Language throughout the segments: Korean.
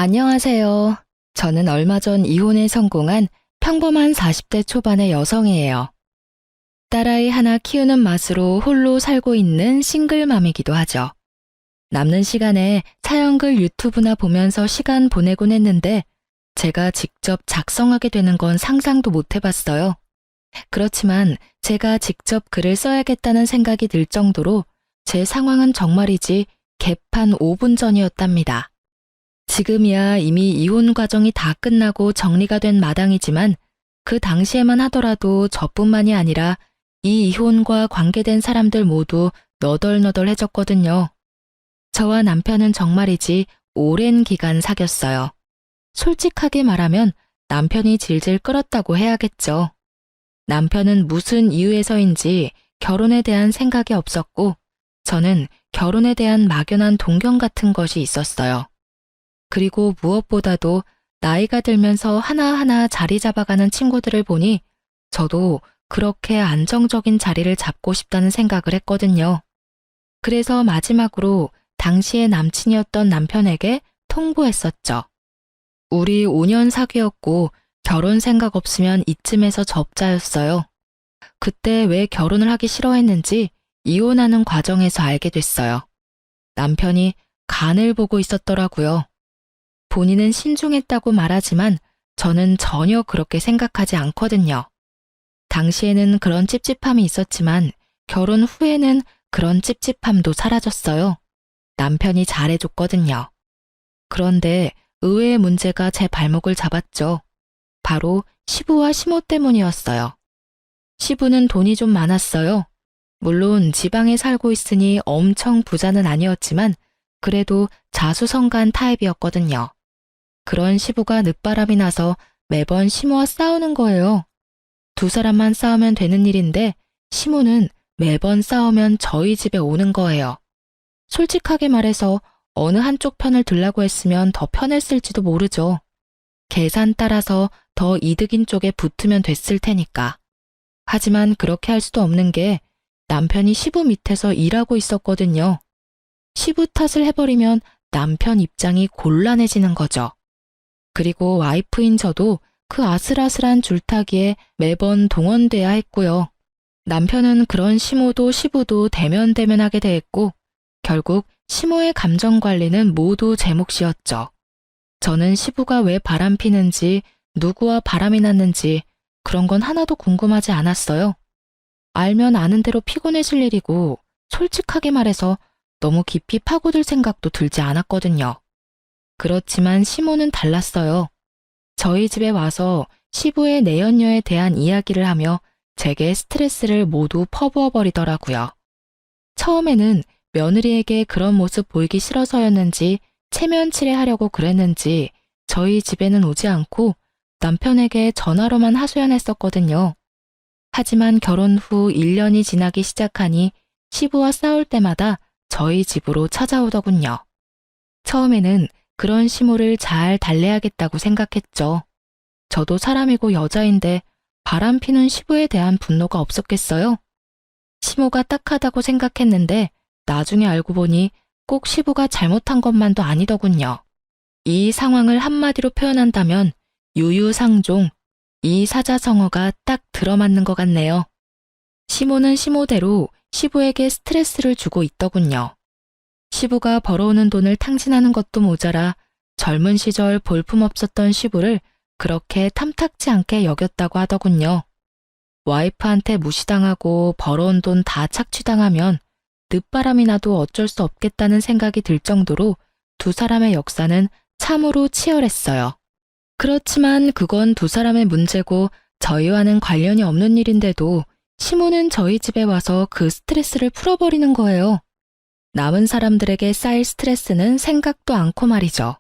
안녕하세요. 저는 얼마 전 이혼에 성공한 평범한 40대 초반의 여성이에요. 딸아이 하나 키우는 맛으로 홀로 살고 있는 싱글맘이기도 하죠. 남는 시간에 사연글 유튜브나 보면서 시간 보내곤 했는데 제가 직접 작성하게 되는 건 상상도 못 해봤어요. 그렇지만 제가 직접 글을 써야겠다는 생각이 들 정도로 제 상황은 정말이지 개판 5분 전이었답니다. 지금이야 이미 이혼 과정이 다 끝나고 정리가 된 마당이지만 그 당시에만 하더라도 저뿐만이 아니라 이 이혼과 관계된 사람들 모두 너덜너덜해졌거든요. 저와 남편은 정말이지 오랜 기간 사귀었어요. 솔직하게 말하면 남편이 질질 끌었다고 해야겠죠. 남편은 무슨 이유에서인지 결혼에 대한 생각이 없었고 저는 결혼에 대한 막연한 동경 같은 것이 있었어요. 그리고 무엇보다도 나이가 들면서 하나하나 자리 잡아가는 친구들을 보니 저도 그렇게 안정적인 자리를 잡고 싶다는 생각을 했거든요. 그래서 마지막으로 당시의 남친이었던 남편에게 통보했었죠. 우리 5년 사귀었고 결혼 생각 없으면 이쯤에서 접자였어요. 그때 왜 결혼을 하기 싫어했는지 이혼하는 과정에서 알게 됐어요. 남편이 간을 보고 있었더라고요. 본인은 신중했다고 말하지만 저는 전혀 그렇게 생각하지 않거든요. 당시에는 그런 찝찝함이 있었지만 결혼 후에는 그런 찝찝함도 사라졌어요. 남편이 잘해줬거든요. 그런데 의외의 문제가 제 발목을 잡았죠. 바로 시부와 시모 때문이었어요. 시부는 돈이 좀 많았어요. 물론 지방에 살고 있으니 엄청 부자는 아니었지만 그래도 자수성가한 타입이었거든요. 그런 시부가 늦바람이 나서 매번 시모와 싸우는 거예요. 두 사람만 싸우면 되는 일인데 시모는 매번 싸우면 저희 집에 오는 거예요. 솔직하게 말해서 어느 한쪽 편을 들라고 했으면 더 편했을지도 모르죠. 계산 따라서 더 이득인 쪽에 붙으면 됐을 테니까. 하지만 그렇게 할 수도 없는 게 남편이 시부 밑에서 일하고 있었거든요. 시부 탓을 해버리면 남편 입장이 곤란해지는 거죠. 그리고 와이프인 저도 그 아슬아슬한 줄타기에 매번 동원돼야 했고요. 남편은 그런 시모도 시부도 대면대면하게 대했고 결국 시모의 감정 관리는 모두 제 몫이었죠. 저는 시부가 왜 바람 피는지 누구와 바람이 났는지 그런 건 하나도 궁금하지 않았어요. 알면 아는 대로 피곤해질 일이고 솔직하게 말해서 너무 깊이 파고들 생각도 들지 않았거든요. 그렇지만 시모는 달랐어요. 저희 집에 와서 시부의 내연녀에 대한 이야기를 하며 제게 스트레스를 모두 퍼부어 버리더라고요. 처음에는 며느리에게 그런 모습 보이기 싫어서였는지 체면치레하려고 그랬는지 저희 집에는 오지 않고 남편에게 전화로만 하소연했었거든요. 하지만 결혼 후 1년이 지나기 시작하니 시부와 싸울 때마다 저희 집으로 찾아오더군요. 처음에는 그런 시모를 잘 달래야겠다고 생각했죠. 저도 사람이고 여자인데 바람피는 시부에 대한 분노가 없었겠어요? 시모가 딱하다고 생각했는데 나중에 알고 보니 꼭 시부가 잘못한 것만도 아니더군요. 이 상황을 한마디로 표현한다면 유유상종, 이 사자성어가 딱 들어맞는 것 같네요. 시모는 시모대로 시부에게 스트레스를 주고 있더군요. 시부가 벌어오는 돈을 탕진하는 것도 모자라 젊은 시절 볼품없었던 시부를 그렇게 탐탁지 않게 여겼다고 하더군요. 와이프한테 무시당하고 벌어온 돈 다 착취당하면 늦바람이 나도 어쩔 수 없겠다는 생각이 들 정도로 두 사람의 역사는 참으로 치열했어요. 그렇지만 그건 두 사람의 문제고 저희와는 관련이 없는 일인데도 시모는 저희 집에 와서 그 스트레스를 풀어버리는 거예요. 남은 사람들에게 쌓일 스트레스는 생각도 않고 말이죠.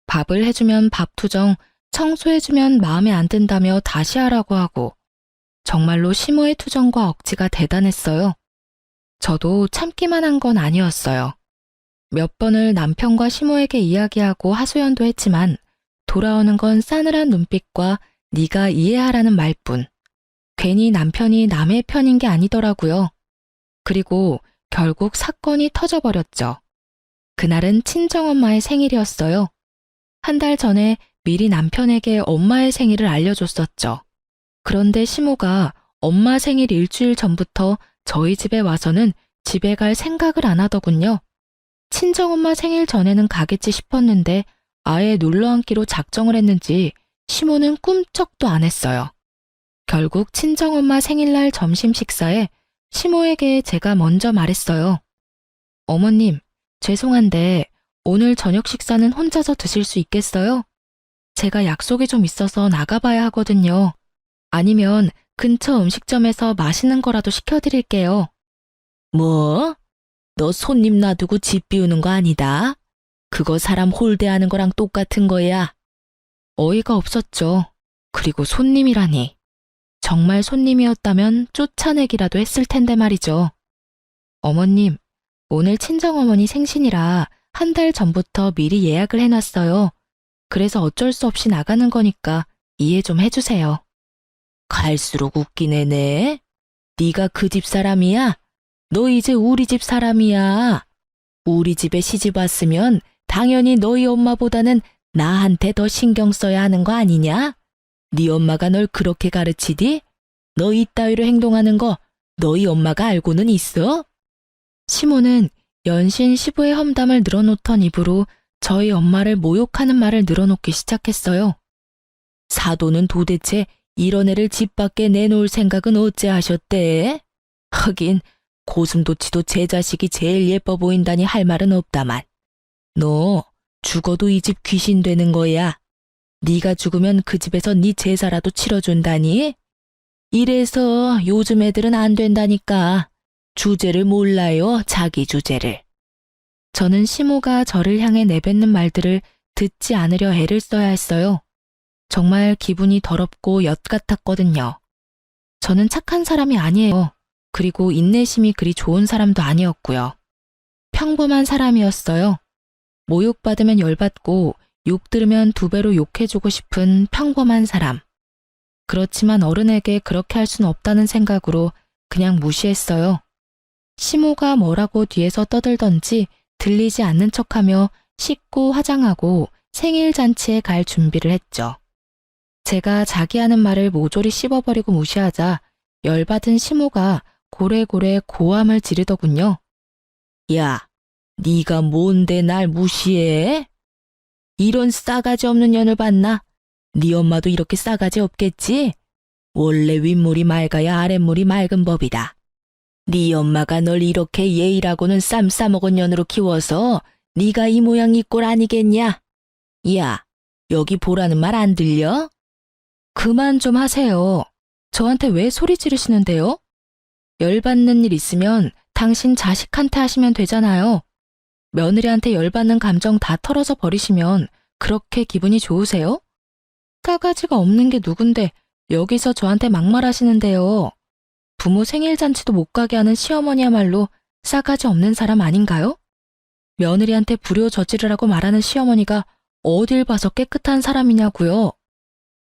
밥을 해주면 밥투정, 청소해주면 마음에 안 든다며 다시 하라고 하고 정말로 시모의 투정과 억지가 대단했어요. 저도 참기만 한 건 아니었어요. 몇 번을 남편과 시모에게 이야기하고 하소연도 했지만 돌아오는 건 싸늘한 눈빛과 네가 이해하라는 말뿐. 괜히 남편이 남의 편인 게 아니더라고요. 그리고 결국 사건이 터져버렸죠. 그날은 친정엄마의 생일이었어요. 한 달 전에 미리 남편에게 엄마의 생일을 알려줬었죠. 그런데 시모가 엄마 생일 일주일 전부터 저희 집에 와서는 집에 갈 생각을 안 하더군요. 친정엄마 생일 전에는 가겠지 싶었는데 아예 눌러앉기로 작정을 했는지 시모는 꿈쩍도 안 했어요. 결국 친정엄마 생일날 점심 식사에 시모에게 제가 먼저 말했어요. 어머님, 죄송한데 오늘 저녁 식사는 혼자서 드실 수 있겠어요? 제가 약속이 좀 있어서 나가봐야 하거든요. 아니면 근처 음식점에서 맛있는 거라도 시켜드릴게요. 뭐? 너 손님 놔두고 집 비우는 거 아니다? 그거 사람 홀대하는 거랑 똑같은 거야. 어이가 없었죠. 그리고 손님이라니. 정말 손님이었다면 쫓아내기라도 했을 텐데 말이죠. 어머님, 오늘 친정어머니 생신이라 한 달 전부터 미리 예약을 해놨어요. 그래서 어쩔 수 없이 나가는 거니까 이해 좀 해주세요. 갈수록 웃기네, 네. 네가 그 집 사람이야? 너 이제 우리 집 사람이야. 우리 집에 시집 왔으면 당연히 너희 엄마보다는 나한테 더 신경 써야 하는 거 아니냐? 네 엄마가 널 그렇게 가르치디? 너 이따위로 행동하는 거 너희 엄마가 알고는 있어? 시모는 연신 시부의 험담을 늘어놓던 입으로 저희 엄마를 모욕하는 말을 늘어놓기 시작했어요. 사돈은 도대체 이런 애를 집 밖에 내놓을 생각은 어째 하셨대? 하긴 고슴도치도 제 자식이 제일 예뻐 보인다니 할 말은 없다만. 너 죽어도 이 집 귀신 되는 거야. 네가 죽으면 그 집에서 네 제사라도 치러준다니? 이래서 요즘 애들은 안 된다니까. 주제를 몰라요, 자기 주제를. 저는 시모가 저를 향해 내뱉는 말들을 듣지 않으려 애를 써야 했어요. 정말 기분이 더럽고 엿 같았거든요. 저는 착한 사람이 아니에요. 그리고 인내심이 그리 좋은 사람도 아니었고요. 평범한 사람이었어요. 모욕받으면 열받고 욕 들으면 두 배로 욕해주고 싶은 평범한 사람. 그렇지만 어른에게 그렇게 할 순 없다는 생각으로 그냥 무시했어요. 시모가 뭐라고 뒤에서 떠들던지 들리지 않는 척하며 씻고 화장하고 생일 잔치에 갈 준비를 했죠. 제가 자기 하는 말을 모조리 씹어버리고 무시하자 열받은 시모가 고래고래 고함을 지르더군요. 야, 네가 뭔데 날 무시해? 이런 싸가지 없는 년을 봤나? 네 엄마도 이렇게 싸가지 없겠지? 원래 윗물이 맑아야 아랫물이 맑은 법이다. 네 엄마가 널 이렇게 예의라고는 쌈 싸먹은 년으로 키워서 네가 이 모양 이 꼴 아니겠냐? 야, 여기 보라는 말 안 들려? 그만 좀 하세요. 저한테 왜 소리 지르시는데요? 열받는 일 있으면 당신 자식한테 하시면 되잖아요. 며느리한테 열받는 감정 다 털어서 버리시면 그렇게 기분이 좋으세요? 싸가지가 없는 게 누군데 여기서 저한테 막말하시는데요. 부모 생일 잔치도 못 가게 하는 시어머니야말로 싸가지 없는 사람 아닌가요? 며느리한테 불효 저지르라고 말하는 시어머니가 어딜 봐서 깨끗한 사람이냐고요.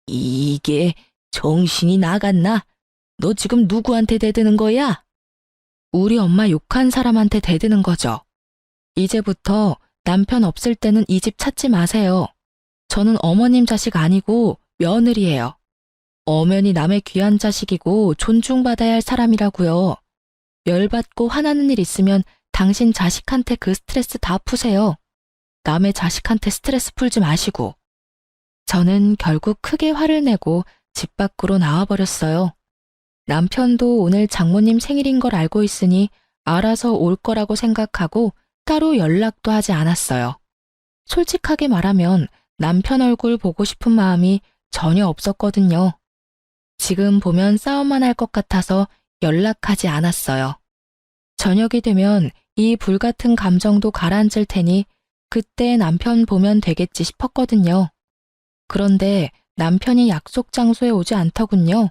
이게 정신이 나갔나? 너 지금 누구한테 대드는 거야? 우리 엄마 욕한 사람한테 대드는 거죠. 이제부터 남편 없을 때는 이 집 찾지 마세요. 저는 어머님 자식 아니고 며느리예요. 엄연히 남의 귀한 자식이고 존중받아야 할 사람이라고요. 열받고 화나는 일 있으면 당신 자식한테 그 스트레스 다 푸세요. 남의 자식한테 스트레스 풀지 마시고. 저는 결국 크게 화를 내고 집 밖으로 나와버렸어요. 남편도 오늘 장모님 생일인 걸 알고 있으니 알아서 올 거라고 생각하고 따로 연락도 하지 않았어요. 솔직하게 말하면 남편 얼굴 보고 싶은 마음이 전혀 없었거든요. 지금 보면 싸움만 할 것 같아서 연락하지 않았어요. 저녁이 되면 이 불같은 감정도 가라앉을 테니 그때 남편 보면 되겠지 싶었거든요. 그런데 남편이 약속 장소에 오지 않더군요.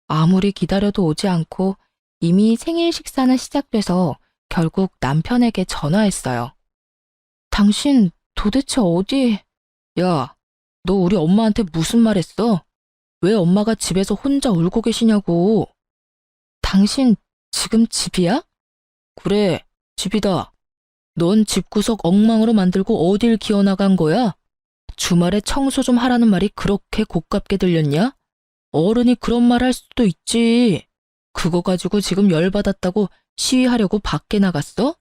아무리 기다려도 오지 않고 이미 생일 식사는 시작돼서 결국 남편에게 전화했어요. 당신 도대체 어디... 야, 너 우리 엄마한테 무슨 말 했어? 왜 엄마가 집에서 혼자 울고 계시냐고. 당신 지금 집이야? 그래, 집이다. 넌 집구석 엉망으로 만들고 어딜 기어나간 거야? 주말에 청소 좀 하라는 말이 그렇게 고깝게 들렸냐? 어른이 그런 말 할 수도 있지. 그거 가지고 지금 열받았다고 시위하려고 밖에 나갔어?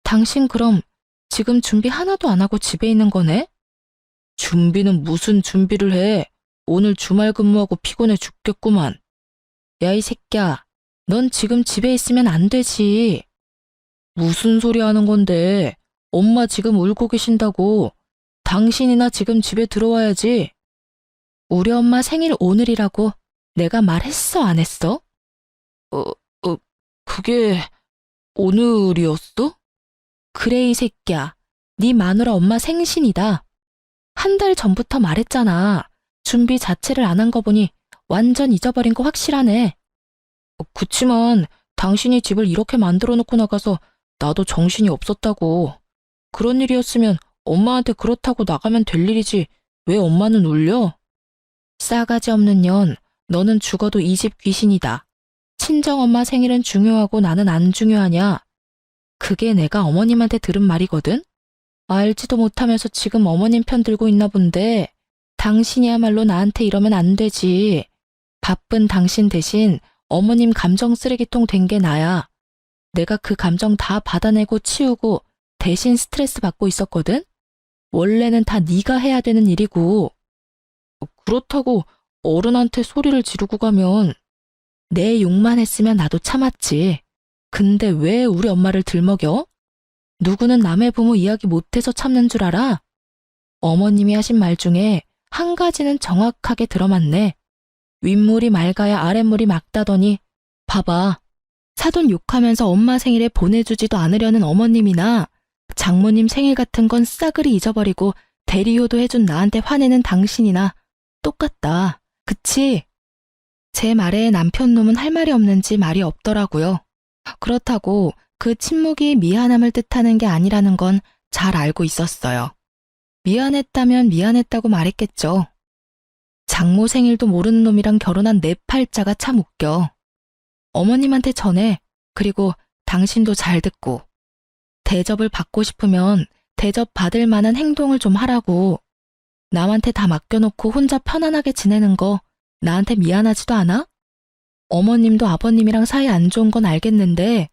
당신 그럼 지금 준비 하나도 안 하고 집에 있는 거네? 준비는 무슨 준비를 해? 오늘 주말 근무하고 피곤해 죽겠구만. 야, 이 새끼야. 넌 지금 집에 있으면 안 되지. 무슨 소리 하는 건데? 엄마 지금 울고 계신다고. 당신이나 지금 집에 들어와야지. 우리 엄마 생일 오늘이라고 내가 말했어, 안 했어? 그게 오늘이었어? 그래, 이 새끼야. 네 마누라 엄마 생신이다. 한 달 전부터 말했잖아. 준비 자체를 안 한 거 보니 완전 잊어버린 거 확실하네. 그치만 당신이 집을 이렇게 만들어 놓고 나가서 나도 정신이 없었다고. 그런 일이었으면 엄마한테 그렇다고 나가면 될 일이지. 왜 엄마는 울려? 싸가지 없는 년, 너는 죽어도 이 집 귀신이다. 친정엄마 생일은 중요하고 나는 안 중요하냐? 그게 내가 어머님한테 들은 말이거든? 알지도 못하면서 지금 어머님 편 들고 있나 본데 당신이야말로 나한테 이러면 안 되지. 바쁜 당신 대신 어머님 감정 쓰레기통 된 게 나야. 내가 그 감정 다 받아내고 치우고 대신 스트레스 받고 있었거든? 원래는 다 네가 해야 되는 일이고. 그렇다고 어른한테 소리를 지르고 가면 내 욕만 했으면 나도 참았지. 근데 왜 우리 엄마를 들먹여? 누구는 남의 부모 이야기 못해서 참는 줄 알아? 어머님이 하신 말 중에 한 가지는 정확하게 들어맞네. 윗물이 맑아야 아랫물이 맑다더니 봐봐. 사돈 욕하면서 엄마 생일에 보내주지도 않으려는 어머님이나 장모님 생일 같은 건 싸그리 잊어버리고 대리효도 해준 나한테 화내는 당신이나 똑같다. 그치? 제 말에 남편 놈은 할 말이 없는지 말이 없더라고요. 그렇다고 그 침묵이 미안함을 뜻하는 게 아니라는 건 잘 알고 있었어요. 미안했다면 미안했다고 말했겠죠. 장모 생일도 모르는 놈이랑 결혼한 내 팔자가 참 웃겨. 어머님한테 전해. 그리고 당신도 잘 듣고. 대접을 받고 싶으면 대접 받을 만한 행동을 좀 하라고. 남한테 다 맡겨놓고 혼자 편안하게 지내는 거 나한테 미안하지도 않아? 어머님도 아버님이랑 사이 안 좋은 건 알겠는데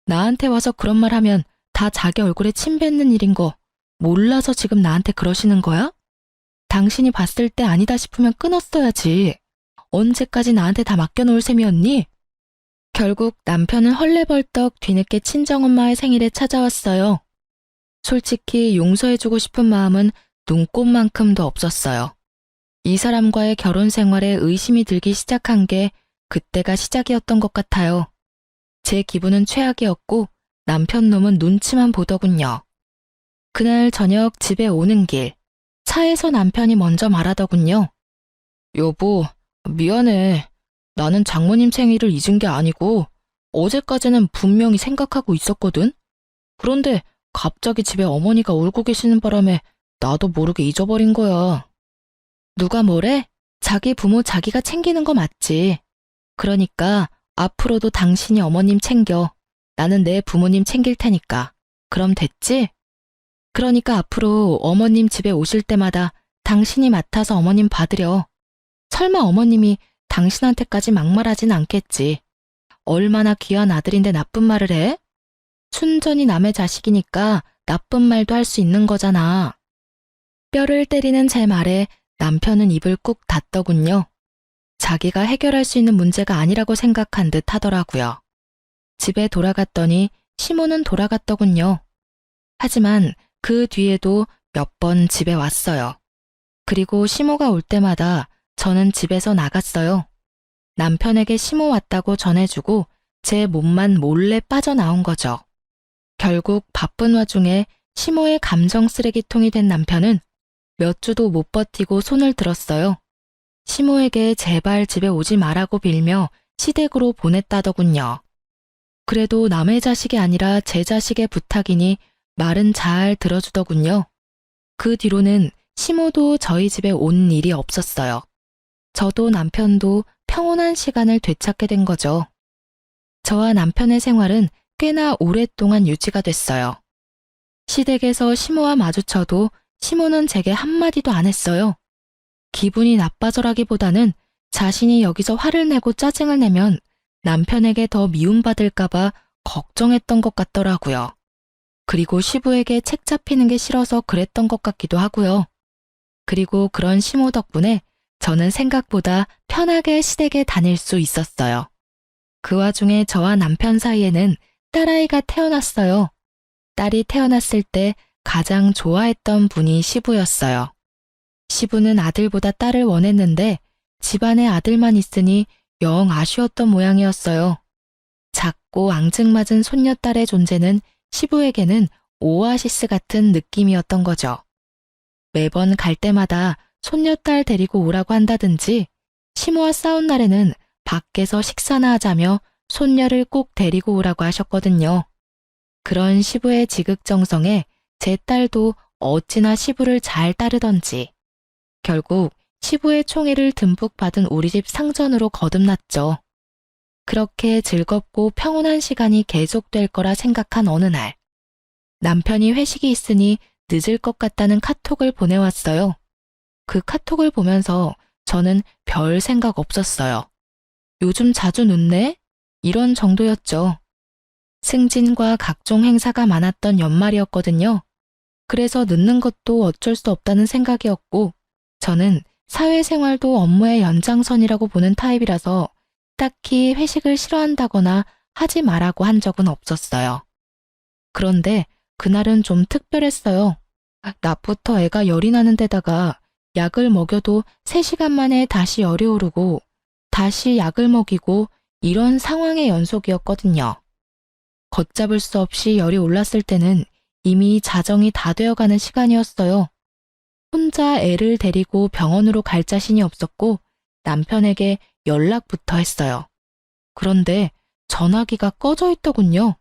나한테 와서 그런 말 하면 다 자기 얼굴에 침 뱉는 일인 거 몰라서 지금 나한테 그러시는 거야? 당신이 봤을 때 아니다 싶으면 끊었어야지. 언제까지 나한테 다 맡겨놓을 셈이었니? 결국 남편은 헐레벌떡 뒤늦게 친정엄마의 생일에 찾아왔어요. 솔직히 용서해주고 싶은 마음은 눈꼽만큼도 없었어요. 이 사람과의 결혼 생활에 의심이 들기 시작한 게 그때가 시작이었던 것 같아요. 제 기분은 최악이었고 남편 놈은 눈치만 보더군요. 그날 저녁 집에 오는 길, 차에서 남편이 먼저 말하더군요. 여보, 미안해. 나는 장모님 생일을 잊은 게 아니고 어제까지는 분명히 생각하고 있었거든. 그런데 갑자기 집에 어머니가 울고 계시는 바람에 나도 모르게 잊어버린 거야. 누가 뭐래? 자기 부모 자기가 챙기는 거 맞지. 그러니까 앞으로도 당신이 어머님 챙겨. 나는 내 부모님 챙길 테니까. 그럼 됐지? 그러니까 앞으로 어머님 집에 오실 때마다 당신이 맡아서 어머님 받으려. 설마 어머님이 당신한테까지 막말하진 않겠지. 얼마나 귀한 아들인데 나쁜 말을 해? 순전히 남의 자식이니까 나쁜 말도 할 수 있는 거잖아. 뼈를 때리는 제 말에 남편은 입을 꾹 닫더군요. 자기가 해결할 수 있는 문제가 아니라고 생각한 듯 하더라고요. 집에 돌아갔더니 시모는 돌아갔더군요. 하지만 그 뒤에도 몇 번 집에 왔어요. 그리고 시모가 올 때마다 저는 집에서 나갔어요. 남편에게 시모 왔다고 전해주고 제 몸만 몰래 빠져나온 거죠. 결국 바쁜 와중에 시모의 감정 쓰레기통이 된 남편은 몇 주도 못 버티고 손을 들었어요. 시모에게 제발 집에 오지 말라고 빌며 시댁으로 보냈다더군요. 그래도 남의 자식이 아니라 제 자식의 부탁이니 말은 잘 들어주더군요. 그 뒤로는 시모도 저희 집에 온 일이 없었어요. 저도 남편도 평온한 시간을 되찾게 된 거죠. 저와 남편의 생활은 꽤나 오랫동안 유지가 됐어요. 시댁에서 시모와 마주쳐도 시모는 제게 한마디도 안 했어요. 기분이 나빠져라기보다는 자신이 여기서 화를 내고 짜증을 내면 남편에게 더 미움받을까봐 걱정했던 것 같더라고요. 그리고 시부에게 책 잡히는 게 싫어서 그랬던 것 같기도 하고요. 그리고 그런 시모 덕분에 저는 생각보다 편하게 시댁에 다닐 수 있었어요. 그 와중에 저와 남편 사이에는 딸아이가 태어났어요. 딸이 태어났을 때 가장 좋아했던 분이 시부였어요. 시부는 아들보다 딸을 원했는데 집안에 아들만 있으니 영 아쉬웠던 모양이었어요. 작고 앙증맞은 손녀딸의 존재는 시부에게는 오아시스 같은 느낌이었던 거죠. 매번 갈 때마다 손녀딸 데리고 오라고 한다든지 시모와 싸운 날에는 밖에서 식사나 하자며 손녀를 꼭 데리고 오라고 하셨거든요. 그런 시부의 지극정성에 제 딸도 어찌나 시부를 잘 따르던지 결국 시부의 총애를 듬뿍 받은 우리 집 상전으로 거듭났죠. 그렇게 즐겁고 평온한 시간이 계속될 거라 생각한 어느 날 남편이 회식이 있으니 늦을 것 같다는 카톡을 보내왔어요. 그 카톡을 보면서 저는 별 생각 없었어요. 요즘 자주 늦네? 이런 정도였죠. 승진과 각종 행사가 많았던 연말이었거든요. 그래서 늦는 것도 어쩔 수 없다는 생각이었고 저는 사회생활도 업무의 연장선이라고 보는 타입이라서 딱히 회식을 싫어한다거나 하지 말라고 한 적은 없었어요. 그런데 그날은 좀 특별했어요. 낮부터 애가 열이 나는 데다가 약을 먹여도 3시간 만에 다시 열이 오르고 다시 약을 먹이고 이런 상황의 연속이었거든요. 걷잡을 수 없이 열이 올랐을 때는 이미 자정이 다 되어가는 시간이었어요. 혼자 애를 데리고 병원으로 갈 자신이 없었고 남편에게 연락부터 했어요. 그런데 전화기가 꺼져 있더군요.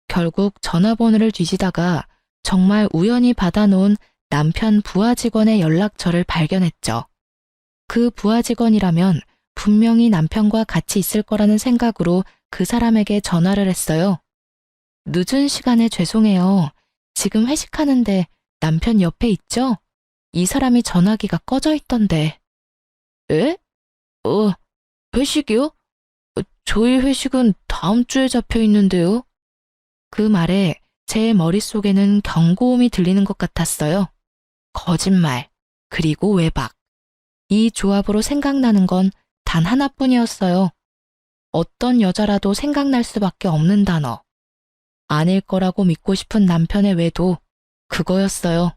결국 전화번호를 뒤지다가 정말 우연히 받아놓은 남편 부하 직원의 연락처를 발견했죠. 그 부하 직원이라면 분명히 남편과 같이 있을 거라는 생각으로 그 사람에게 전화를 했어요. 늦은 시간에 죄송해요. 지금 회식하는데 남편 옆에 있죠? 이 사람이 전화기가 꺼져 있던데. 에? 회식이요? 저희 회식은 다음 주에 잡혀 있는데요. 그 말에 제 머릿속에는 경고음이 들리는 것 같았어요. 거짓말, 그리고 외박. 이 조합으로 생각나는 건 단 하나뿐이었어요. 어떤 여자라도 생각날 수밖에 없는 단어. 아닐 거라고 믿고 싶은 남편의 외도 그거였어요.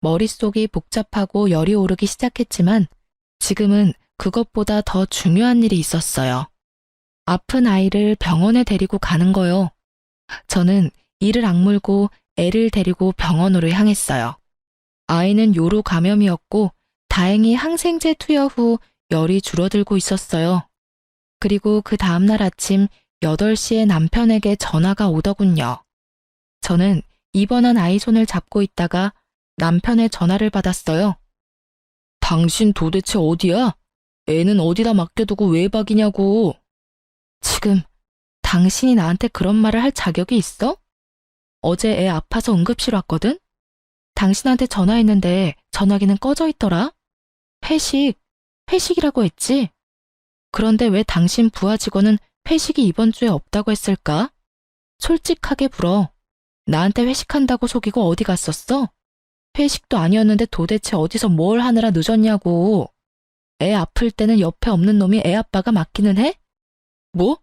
머릿속이 복잡하고 열이 오르기 시작했지만 지금은 그것보다 더 중요한 일이 있었어요. 아픈 아이를 병원에 데리고 가는 거요. 저는 이를 악물고 애를 데리고 병원으로 향했어요. 아이는 요로 감염이었고 다행히 항생제 투여 후 열이 줄어들고 있었어요. 그리고 그 다음날 아침 8시에 남편에게 전화가 오더군요. 저는 입원한 아이 손을 잡고 있다가 남편의 전화를 받았어요. 당신 도대체 어디야? 애는 어디다 맡겨두고 외박이냐고. 지금 당신이 나한테 그런 말을 할 자격이 있어? 어제 애 아파서 응급실 왔거든? 당신한테 전화했는데 전화기는 꺼져 있더라? 회식이라고 했지? 그런데 왜 당신 부하 직원은 회식이 이번 주에 없다고 했을까? 솔직하게 불어. 나한테 회식한다고 속이고 어디 갔었어? 회식도 아니었는데 도대체 어디서 뭘 하느라 늦었냐고. 애 아플 때는 옆에 없는 놈이 애 아빠가 맡기는 해? 뭐?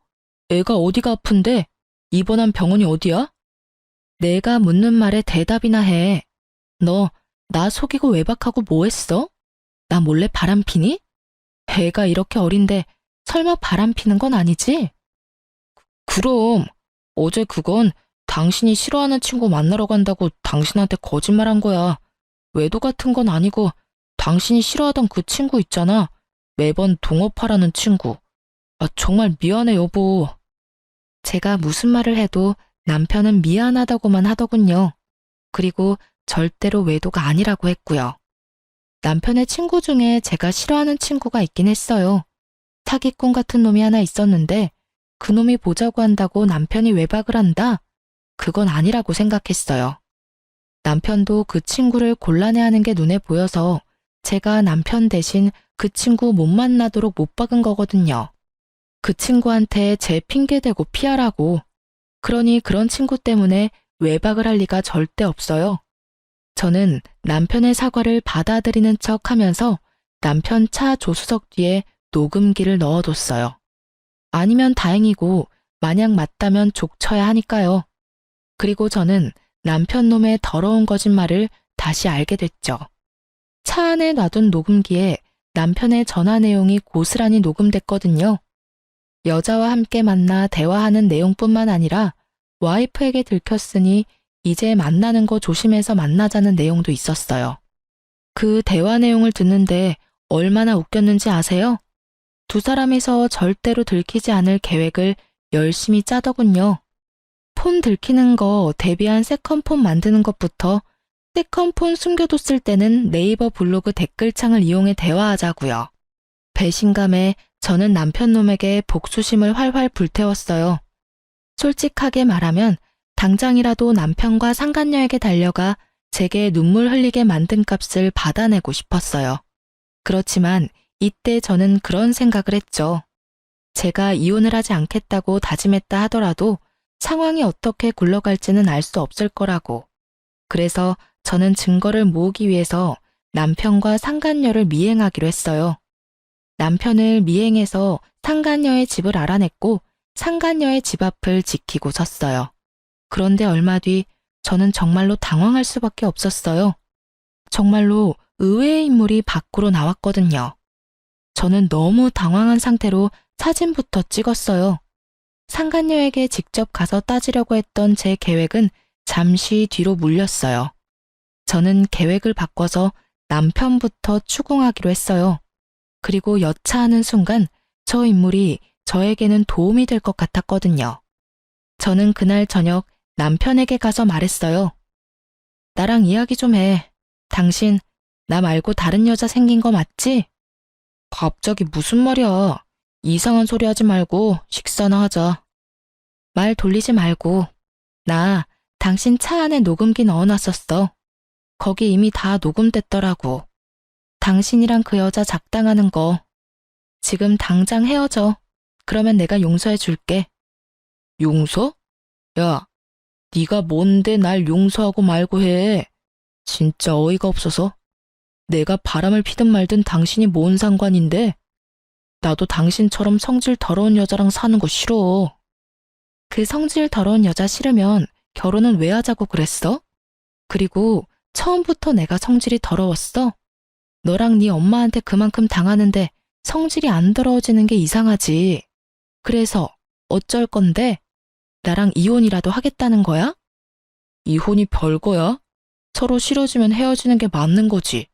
애가 어디가 아픈데? 입원한 병원이 어디야? 내가 묻는 말에 대답이나 해. 너 나 속이고 외박하고 뭐 했어? 나 몰래 바람 피니? 애가 이렇게 어린데 설마 바람 피는 건 아니지? 그럼 어제 그건 당신이 싫어하는 친구 만나러 간다고 당신한테 거짓말한 거야. 외도 같은 건 아니고 당신이 싫어하던 그 친구 있잖아. 매번 동업하라는 친구. 정말 미안해 여보. 제가 무슨 말을 해도 남편은 미안하다고만 하더군요. 그리고 절대로 외도가 아니라고 했고요. 남편의 친구 중에 제가 싫어하는 친구가 있긴 했어요. 사기꾼 같은 놈이 하나 있었는데 그 놈이 보자고 한다고 남편이 외박을 한다? 그건 아니라고 생각했어요. 남편도 그 친구를 곤란해하는 게 눈에 보여서 제가 남편 대신 그 친구 못 만나도록 못 박은 거거든요. 그 친구한테 제 핑계대고 피하라고. 그러니 그런 친구 때문에 외박을 할 리가 절대 없어요. 저는 남편의 사과를 받아들이는 척 하면서 남편 차 조수석 뒤에 녹음기를 넣어뒀어요. 아니면 다행이고 만약 맞다면 족쳐야 하니까요. 그리고 저는 남편 놈의 더러운 거짓말을 다시 알게 됐죠. 차 안에 놔둔 녹음기에 남편의 전화 내용이 고스란히 녹음됐거든요. 여자와 함께 만나 대화하는 내용뿐만 아니라 와이프에게 들켰으니 이제 만나는 거 조심해서 만나자는 내용도 있었어요. 그 대화 내용을 듣는데 얼마나 웃겼는지 아세요? 두 사람이서 절대로 들키지 않을 계획을 열심히 짜더군요. 폰 들키는 거 대비한 세컨폰 만드는 것부터 세컨폰 숨겨뒀을 때는 네이버 블로그 댓글창을 이용해 대화하자고요. 배신감에 저는 남편 놈에게 복수심을 활활 불태웠어요. 솔직하게 말하면 당장이라도 남편과 상간녀에게 달려가 제게 눈물 흘리게 만든 값을 받아내고 싶었어요. 그렇지만 이때 저는 그런 생각을 했죠. 제가 이혼을 하지 않겠다고 다짐했다 하더라도 상황이 어떻게 굴러갈지는 알 수 없을 거라고. 그래서 저는 증거를 모으기 위해서 남편과 상간녀를 미행하기로 했어요. 남편을 미행해서 상간녀의 집을 알아냈고 상간녀의 집 앞을 지키고 섰어요. 그런데 얼마 뒤 저는 정말로 당황할 수밖에 없었어요. 정말로 의외의 인물이 밖으로 나왔거든요. 저는 너무 당황한 상태로 사진부터 찍었어요. 상간녀에게 직접 가서 따지려고 했던 제 계획은 잠시 뒤로 물렸어요. 저는 계획을 바꿔서 남편부터 추궁하기로 했어요. 그리고 여차하는 순간 저 인물이 저에게는 도움이 될 것 같았거든요. 저는 그날 저녁 남편에게 가서 말했어요. 나랑 이야기 좀 해. 당신 나 말고 다른 여자 생긴 거 맞지? 갑자기 무슨 말이야. 이상한 소리 하지 말고 식사나 하자. 말 돌리지 말고. 나 당신 차 안에 녹음기 넣어놨었어. 거기 이미 다 녹음됐더라고. 당신이랑 그 여자 작당하는 거. 지금 당장 헤어져. 그러면 내가 용서해 줄게. 용서? 야, 네가 뭔데 날 용서하고 말고 해. 진짜 어이가 없어서. 내가 바람을 피든 말든 당신이 뭔 상관인데? 나도 당신처럼 성질 더러운 여자랑 사는 거 싫어. 그 성질 더러운 여자 싫으면 결혼은 왜 하자고 그랬어? 그리고 처음부터 내가 성질이 더러웠어? 너랑 네 엄마한테 그만큼 당하는데 성질이 안 더러워지는 게 이상하지. 그래서 어쩔 건데? 나랑 이혼이라도 하겠다는 거야? 이혼이 별거야? 서로 싫어지면 헤어지는 게 맞는 거지.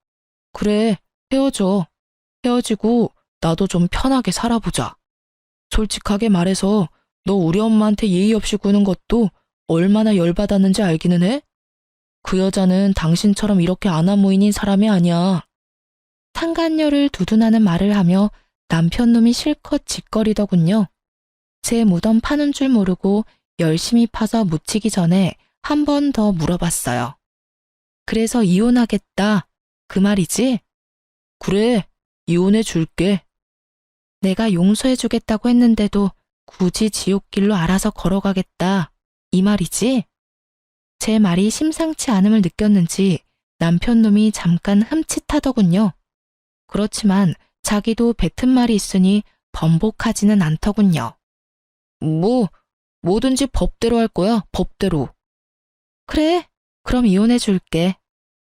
그래, 헤어져. 헤어지고 나도 좀 편하게 살아보자. 솔직하게 말해서 너 우리 엄마한테 예의 없이 구는 것도 얼마나 열받았는지 알기는 해? 그 여자는 당신처럼 이렇게 아나무인인 사람이 아니야. 상간녀를 두둔하는 말을 하며 남편놈이 실컷 짓거리더군요. 제 무덤 파는 줄 모르고 열심히 파서 묻히기 전에 한 번 더 물어봤어요. 그래서 이혼하겠다. 그 말이지? 그래, 이혼해 줄게. 내가 용서해 주겠다고 했는데도 굳이 지옥길로 알아서 걸어가겠다. 이 말이지? 제 말이 심상치 않음을 느꼈는지 남편놈이 잠깐 흠칫하더군요. 그렇지만 자기도 뱉은 말이 있으니 번복하지는 않더군요. 뭐든지 법대로 할 거야, 법대로. 그래, 그럼 이혼해 줄게.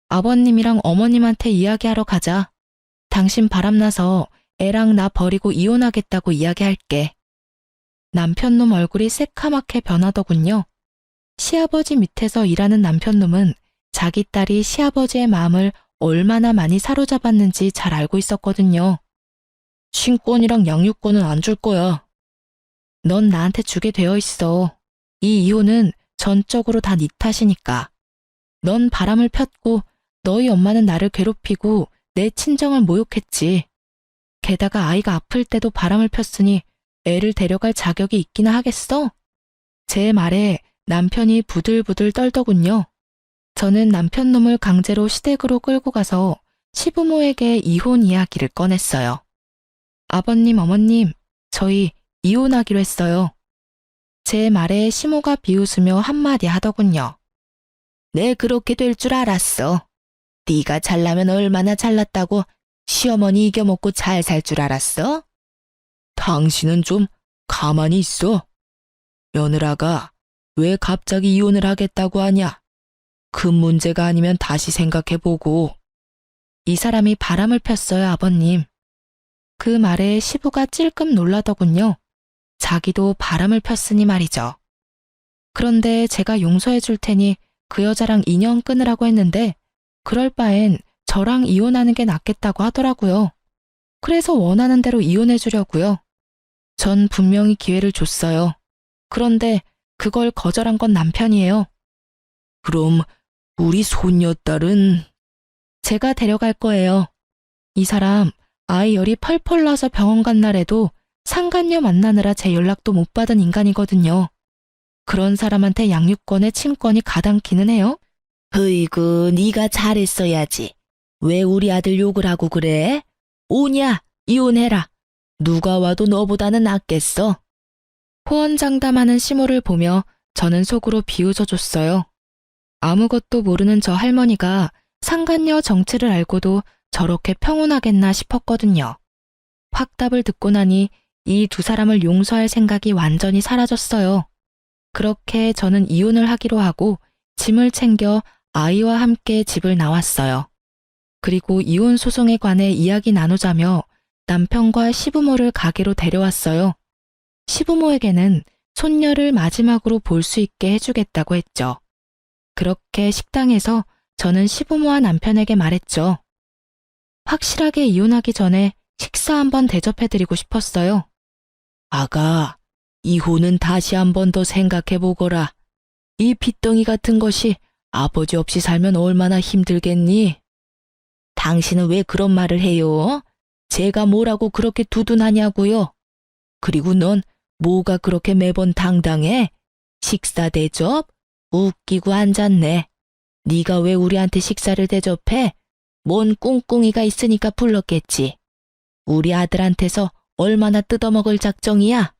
아버님이랑 어머님한테 이야기하러 가자. 당신 바람나서 애랑 나 버리고 이혼하겠다고 이야기할게. 남편놈 얼굴이 새카맣게 변하더군요. 시아버지 밑에서 일하는 남편놈은 자기 딸이 시아버지의 마음을 얼마나 많이 사로잡았는지 잘 알고 있었거든요. 친권이랑 양육권은 안 줄 거야. 넌 나한테 주게 되어 있어. 이 이혼은 전적으로 다 네 탓이니까. 넌 바람을 폈고 너희 엄마는 나를 괴롭히고 내 친정을 모욕했지. 게다가 아이가 아플 때도 바람을 폈으니 애를 데려갈 자격이 있기나 하겠어? 제 말에 남편이 부들부들 떨더군요. 저는 남편 놈을 강제로 시댁으로 끌고 가서 시부모에게 이혼 이야기를 꺼냈어요. 아버님, 어머님, 저희 이혼하기로 했어요. 제 말에 시모가 비웃으며 한마디 하더군요. 내 그렇게 될 줄 알았어. 네가 잘나면 얼마나 잘났다고 시어머니 이겨먹고 잘 살 줄 알았어? 당신은 좀 가만히 있어. 며느라가 왜 갑자기 이혼을 하겠다고 하냐? 큰 문제가 아니면 다시 생각해보고. 이 사람이 바람을 폈어요, 아버님. 그 말에 시부가 찔끔 놀라더군요. 자기도 바람을 폈으니 말이죠. 그런데 제가 용서해 줄 테니 그 여자랑 인연 끊으라고 했는데 그럴 바엔 저랑 이혼하는 게 낫겠다고 하더라고요. 그래서 원하는 대로 이혼해 주려고요. 전 분명히 기회를 줬어요. 그런데 그걸 거절한 건 남편이에요. 그럼 우리 손녀딸은? 제가 데려갈 거예요. 이 사람 아이 열이 펄펄 나서 병원 간 날에도 상간녀 만나느라 제 연락도 못 받은 인간이거든요. 그런 사람한테 양육권에 친권이 가당키는 해요? 으이구, 네가 잘했어야지. 왜 우리 아들 욕을 하고 그래? 오냐, 이혼해라. 누가 와도 너보다는 낫겠어. 호언장담하는 시모를 보며 저는 속으로 비웃어줬어요. 아무것도 모르는 저 할머니가 상간녀 정체를 알고도 저렇게 평온하겠나 싶었거든요. 확답을 듣고 나니 이 두 사람을 용서할 생각이 완전히 사라졌어요. 그렇게 저는 이혼을 하기로 하고 짐을 챙겨 아이와 함께 집을 나왔어요. 그리고 이혼 소송에 관해 이야기 나누자며 남편과 시부모를 가게로 데려왔어요. 시부모에게는 손녀를 마지막으로 볼 수 있게 해주겠다고 했죠. 그렇게 식당에서 저는 시부모와 남편에게 말했죠. 확실하게 이혼하기 전에 식사 한번 대접해드리고 싶었어요. 아가, 이혼은 다시 한 번 더 생각해보거라. 이 빚덩이 같은 것이 아버지 없이 살면 얼마나 힘들겠니? 당신은 왜 그런 말을 해요? 제가 뭐라고 그렇게 두둔하냐고요? 그리고 넌 뭐가 그렇게 매번 당당해? 식사 대접? 웃기고 앉았네. 네가 왜 우리한테 식사를 대접해? 뭔 꿍꿍이가 있으니까 불렀겠지. 우리 아들한테서 얼마나 뜯어먹을 작정이야?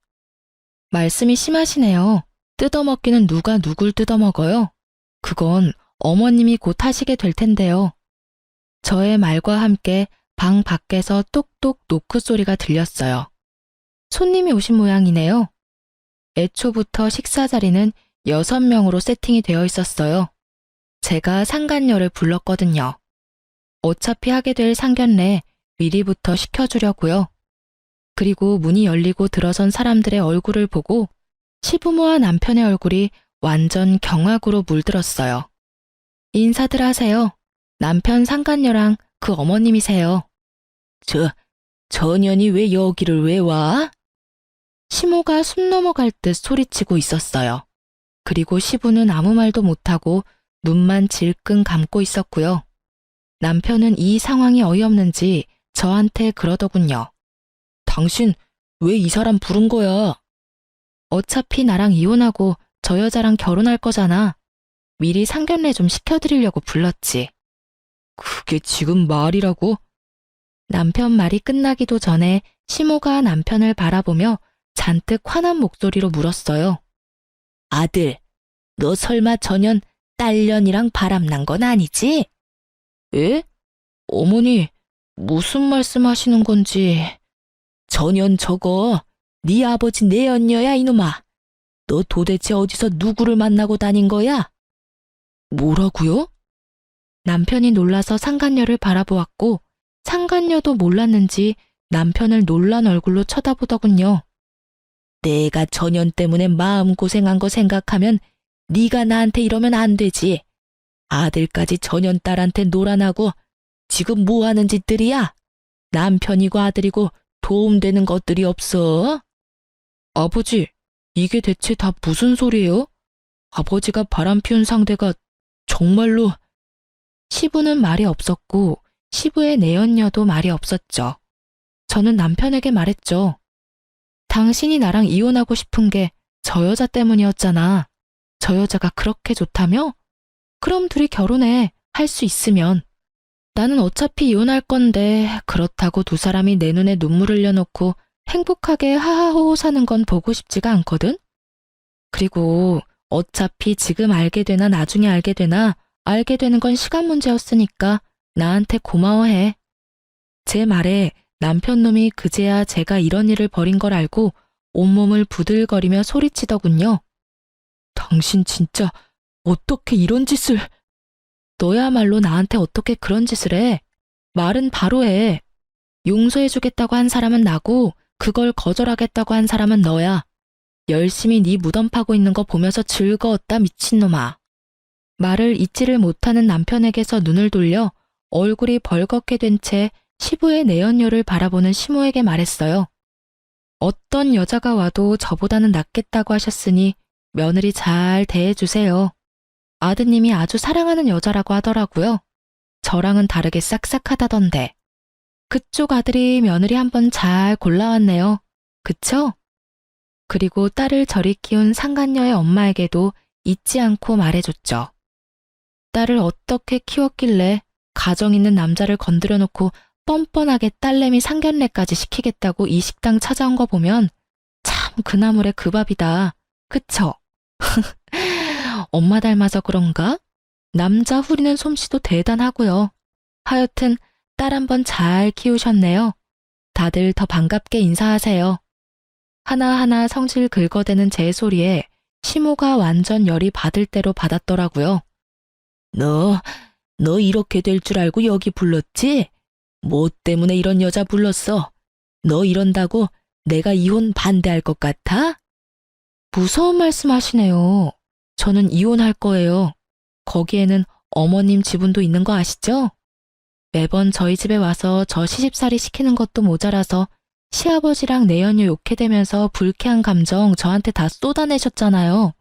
말씀이 심하시네요. 뜯어먹기는 누가 누굴 뜯어먹어요? 그건 어머님이 곧 하시게 될 텐데요. 저의 말과 함께 방 밖에서 똑똑 노크 소리가 들렸어요. 손님이 오신 모양이네요. 애초부터 식사 자리는 6명으로 세팅이 되어 있었어요. 제가 상간녀를 불렀거든요. 어차피 하게 될 상견례 미리부터 시켜주려고요. 그리고 문이 열리고 들어선 사람들의 얼굴을 보고 시부모와 남편의 얼굴이 완전 경악으로 물들었어요. 인사들 하세요. 남편 상간녀랑 그 어머님이세요. 저 년이 왜 여기를 왜 와? 시모가 숨 넘어갈 듯 소리치고 있었어요. 그리고 시부는 아무 말도 못하고 눈만 질끈 감고 있었고요. 남편은 이 상황이 어이없는지 저한테 그러더군요. 당신 왜 이 사람 부른 거야? 어차피 나랑 이혼하고 저 여자랑 결혼할 거잖아. 미리 상견례 좀 시켜드리려고 불렀지. 그게 지금 말이라고? 남편 말이 끝나기도 전에 시모가 남편을 바라보며 잔뜩 화난 목소리로 물었어요. 아들, 너 설마 전년 딸년이랑 바람난 건 아니지? 에? 어머니, 무슨 말씀하시는 건지. 전년 저거 네 아버지 내연녀야 이놈아. 너 도대체 어디서 누구를 만나고 다닌 거야? 뭐라고요? 남편이 놀라서 상간녀를 바라보았고 상간녀도 몰랐는지 남편을 놀란 얼굴로 쳐다보더군요. 내가 전년 때문에 마음고생한 거 생각하면 네가 나한테 이러면 안 되지. 아들까지 전년 딸한테 놀아나고 지금 뭐 하는 짓들이야? 남편이고 아들이고 도움되는 것들이 없어? 아버지, 이게 대체 다 무슨 소리예요? 아버지가 바람 피운 상대가 정말로... 시부는 말이 없었고 시부의 내연녀도 말이 없었죠. 저는 남편에게 말했죠. 당신이 나랑 이혼하고 싶은 게 저 여자 때문이었잖아. 저 여자가 그렇게 좋다며? 그럼 둘이 결혼해. 할 수 있으면. 나는 어차피 이혼할 건데 그렇다고 두 사람이 내 눈에 눈물 흘려놓고 행복하게 하하호호 사는 건 보고 싶지가 않거든? 그리고 어차피 지금 알게 되나 나중에 알게 되나 알게 되는 건 시간 문제였으니까 나한테 고마워해. 제 말에 남편 놈이 그제야 제가 이런 일을 벌인 걸 알고 온몸을 부들거리며 소리치더군요. 당신 진짜 어떻게 이런 짓을... 너야말로 나한테 어떻게 그런 짓을 해? 말은 바로 해. 용서해주겠다고 한 사람은 나고 그걸 거절하겠다고 한 사람은 너야. 열심히 네 무덤 파고 있는 거 보면서 즐거웠다 미친놈아. 말을 잇지를 못하는 남편에게서 눈을 돌려 얼굴이 벌겋게 된 채 시부의 내연녀를 바라보는 시모에게 말했어요. 어떤 여자가 와도 저보다는 낫겠다고 하셨으니 며느리 잘 대해주세요. 아드님이 아주 사랑하는 여자라고 하더라고요. 저랑은 다르게 싹싹하다던데. 그쪽 아들이 며느리 한번 잘 골라왔네요. 그쵸? 그리고 딸을 저리 키운 상간녀의 엄마에게도 잊지 않고 말해줬죠. 딸을 어떻게 키웠길래 가정 있는 남자를 건드려 놓고 뻔뻔하게 딸내미 상견례까지 시키겠다고 이 식당 찾아온 거 보면 참 그나물의 그 밥이다. 그쵸? 엄마 닮아서 그런가? 남자 후리는 솜씨도 대단하고요. 하여튼 딸 한번 잘 키우셨네요. 다들 더 반갑게 인사하세요. 하나하나 성질 긁어대는 제 소리에 시모가 완전 열이 받을 대로 받았더라고요. 너 이렇게 될 줄 알고 여기 불렀지? 뭐 때문에 이런 여자 불렀어? 너 이런다고 내가 이혼 반대할 것 같아? 무서운 말씀 하시네요. 저는 이혼할 거예요. 거기에는 어머님 지분도 있는 거 아시죠? 매번 저희 집에 와서 저 시집살이 시키는 것도 모자라서 시아버지랑 내연녀 욕해대면서 불쾌한 감정 저한테 다 쏟아내셨잖아요.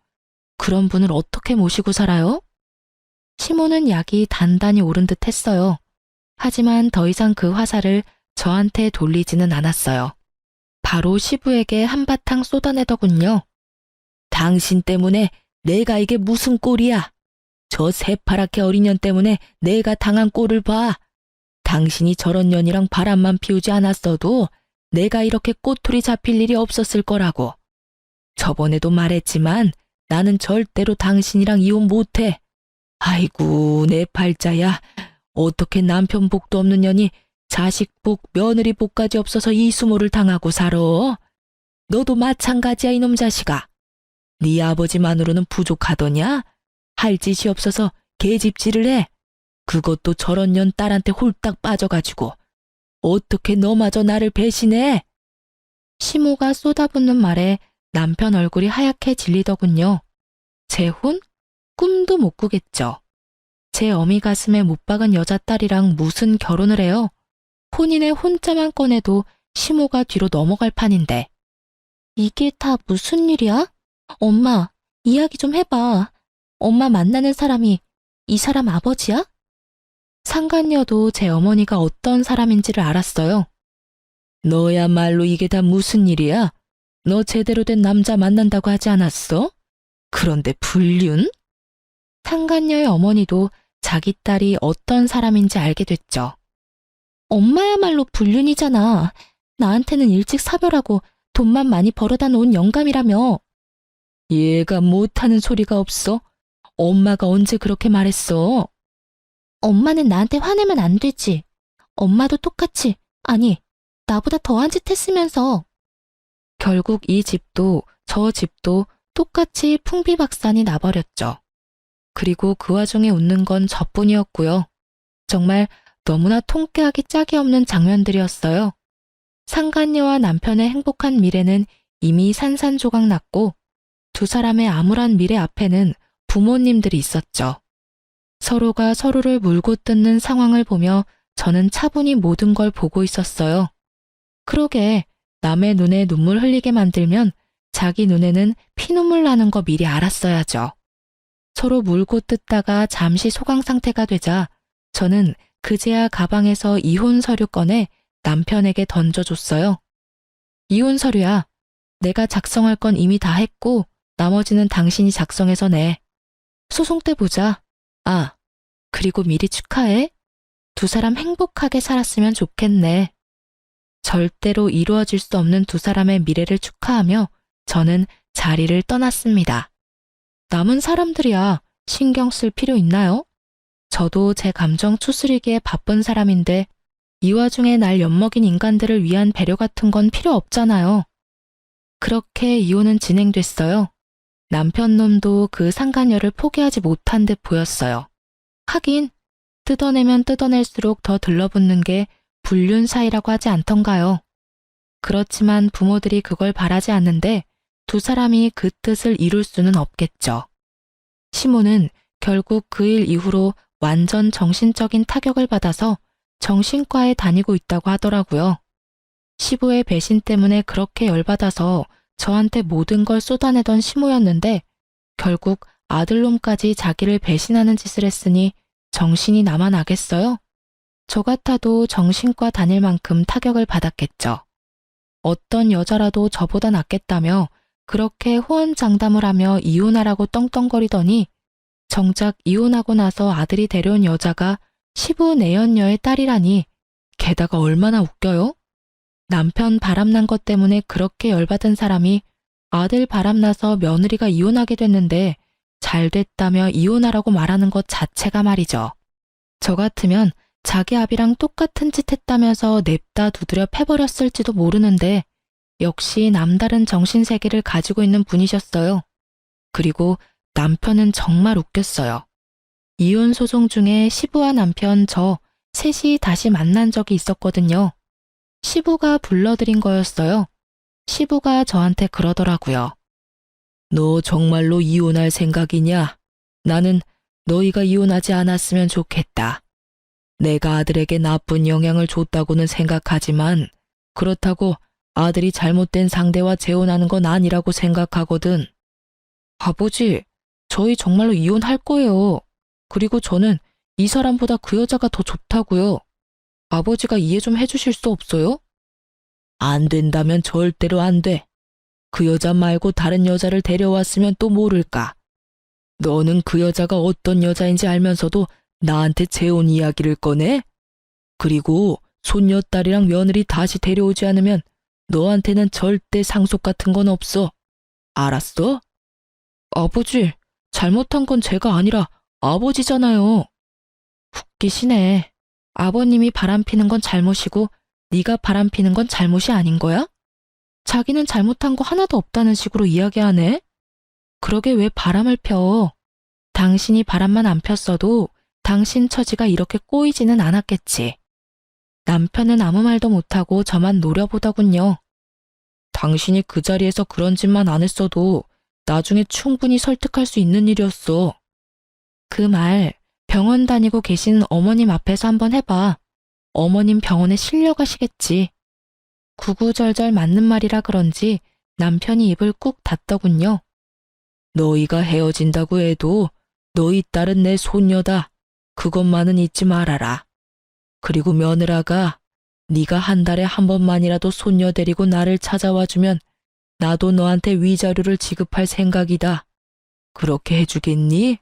그런 분을 어떻게 모시고 살아요? 시모는 약이 단단히 오른 듯 했어요. 하지만 더 이상 그 화살을 저한테 돌리지는 않았어요. 바로 시부에게 한바탕 쏟아내더군요. 당신 때문에 내가 이게 무슨 꼴이야. 저 새파랗게 어린 년 때문에 내가 당한 꼴을 봐. 당신이 저런 년이랑 바람만 피우지 않았어도 내가 이렇게 꼬투리 잡힐 일이 없었을 거라고. 저번에도 말했지만 나는 절대로 당신이랑 이혼 못해. 아이고 내 팔자야. 어떻게 남편 복도 없는 년이 자식 복, 며느리 복까지 없어서 이 수모를 당하고 살아? 너도 마찬가지야 이놈 자식아. 네 아버지만으로는 부족하더냐? 할 짓이 없어서 계집질을 해. 그것도 저런 년 딸한테 홀딱 빠져가지고. 어떻게 너마저 나를 배신해? 시모가 쏟아붓는 말에 남편 얼굴이 하얗게 질리더군요. 재혼? 꿈도 못 꾸겠죠. 제 어미 가슴에 못 박은 여자딸이랑 무슨 결혼을 해요? 혼인의 혼자만 꺼내도 시모가 뒤로 넘어갈 판인데. 이게 다 무슨 일이야? 엄마, 이야기 좀 해봐. 엄마 만나는 사람이 이 사람 아버지야? 상간녀도 제 어머니가 어떤 사람인지를 알았어요. 너야말로 이게 다 무슨 일이야? 너 제대로 된 남자 만난다고 하지 않았어? 그런데 불륜? 상간녀의 어머니도 자기 딸이 어떤 사람인지 알게 됐죠. 엄마야말로 불륜이잖아. 나한테는 일찍 사별하고 돈만 많이 벌어다 놓은 영감이라며. 얘가 못하는 소리가 없어? 엄마가 언제 그렇게 말했어? 엄마는 나한테 화내면 안 되지. 엄마도 똑같이, 아니, 나보다 더한 짓 했으면서. 결국 이 집도 저 집도 똑같이 풍비박산이 나버렸죠. 그리고 그 와중에 웃는 건 저뿐이었고요. 정말 너무나 통쾌하기 짝이 없는 장면들이었어요. 상간녀와 남편의 행복한 미래는 이미 산산조각 났고 두 사람의 암울한 미래 앞에는 부모님들이 있었죠. 서로가 서로를 물고 뜯는 상황을 보며 저는 차분히 모든 걸 보고 있었어요. 그러게 남의 눈에 눈물 흘리게 만들면 자기 눈에는 피눈물 나는 거 미리 알았어야죠. 서로 물고 뜯다가 잠시 소강 상태가 되자 저는 그제야 가방에서 이혼 서류 꺼내 남편에게 던져줬어요. 이혼 서류야. 내가 작성할 건 이미 다 했고 나머지는 당신이 작성해서 내. 소송 때 보자. 아, 그리고 미리 축하해. 두 사람 행복하게 살았으면 좋겠네. 절대로 이루어질 수 없는 두 사람의 미래를 축하하며 저는 자리를 떠났습니다. 남은 사람들이야 신경 쓸 필요 있나요? 저도 제 감정 추스리기에 바쁜 사람인데 이 와중에 날 엿먹인 인간들을 위한 배려 같은 건 필요 없잖아요. 그렇게 이혼은 진행됐어요. 남편 놈도 그 상간녀를 포기하지 못한 듯 보였어요. 하긴 뜯어내면 뜯어낼수록 더 들러붙는 게 불륜 사이라고 하지 않던가요. 그렇지만 부모들이 그걸 바라지 않는데 두 사람이 그 뜻을 이룰 수는 없겠죠. 시모는 결국 그 일 이후로 완전 정신적인 타격을 받아서 정신과에 다니고 있다고 하더라고요. 시부의 배신 때문에 그렇게 열받아서 저한테 모든 걸 쏟아내던 시모였는데 결국 아들놈까지 자기를 배신하는 짓을 했으니 정신이 남아나겠어요? 저 같아도 정신과 다닐 만큼 타격을 받았겠죠. 어떤 여자라도 저보다 낫겠다며 그렇게 호언장담을 하며 이혼하라고 떵떵거리더니 정작 이혼하고 나서 아들이 데려온 여자가 시부 내연녀의 딸이라니 게다가 얼마나 웃겨요? 남편 바람난 것 때문에 그렇게 열받은 사람이 아들 바람나서 며느리가 이혼하게 됐는데 잘 됐다며 이혼하라고 말하는 것 자체가 말이죠. 저 같으면 자기 아비랑 똑같은 짓 했다면서 냅다 두드려 패버렸을지도 모르는데 역시 남다른 정신세계를 가지고 있는 분이셨어요. 그리고 남편은 정말 웃겼어요. 이혼 소송 중에 시부와 남편 저 셋이 다시 만난 적이 있었거든요. 시부가 불러들인 거였어요. 시부가 저한테 그러더라고요. 너 정말로 이혼할 생각이냐? 나는 너희가 이혼하지 않았으면 좋겠다. 내가 아들에게 나쁜 영향을 줬다고는 생각하지만 그렇다고 아들이 잘못된 상대와 재혼하는 건 아니라고 생각하거든. 아버지, 저희 정말로 이혼할 거예요. 그리고 저는 이 사람보다 그 여자가 더 좋다고요. 아버지가 이해 좀 해주실 수 없어요? 안 된다면 절대로 안 돼. 그 여자 말고 다른 여자를 데려왔으면 또 모를까. 너는 그 여자가 어떤 여자인지 알면서도 나한테 재혼 이야기를 꺼내? 그리고 손녀딸이랑 며느리 다시 데려오지 않으면 너한테는 절대 상속 같은 건 없어. 알았어? 아버지, 잘못한 건 제가 아니라 아버지잖아요. 웃기시네. 아버님이 바람피는 건 잘못이고 네가 바람피는 건 잘못이 아닌 거야? 자기는 잘못한 거 하나도 없다는 식으로 이야기하네. 그러게 왜 바람을 펴? 당신이 바람만 안 폈어도 당신 처지가 이렇게 꼬이지는 않았겠지. 남편은 아무 말도 못하고 저만 노려보더군요. 당신이 그 자리에서 그런 짓만 안 했어도 나중에 충분히 설득할 수 있는 일이었어. 그 말 병원 다니고 계신 어머님 앞에서 한번 해봐. 어머님 병원에 실려가시겠지. 구구절절 맞는 말이라 그런지 남편이 입을 꾹 닫더군요. 너희가 헤어진다고 해도 너희 딸은 내 손녀다. 그것만은 잊지 말아라. 그리고 며느라가 네가 한 달에 한 번만이라도 손녀 데리고 나를 찾아와주면 나도 너한테 위자료를 지급할 생각이다. 그렇게 해주겠니?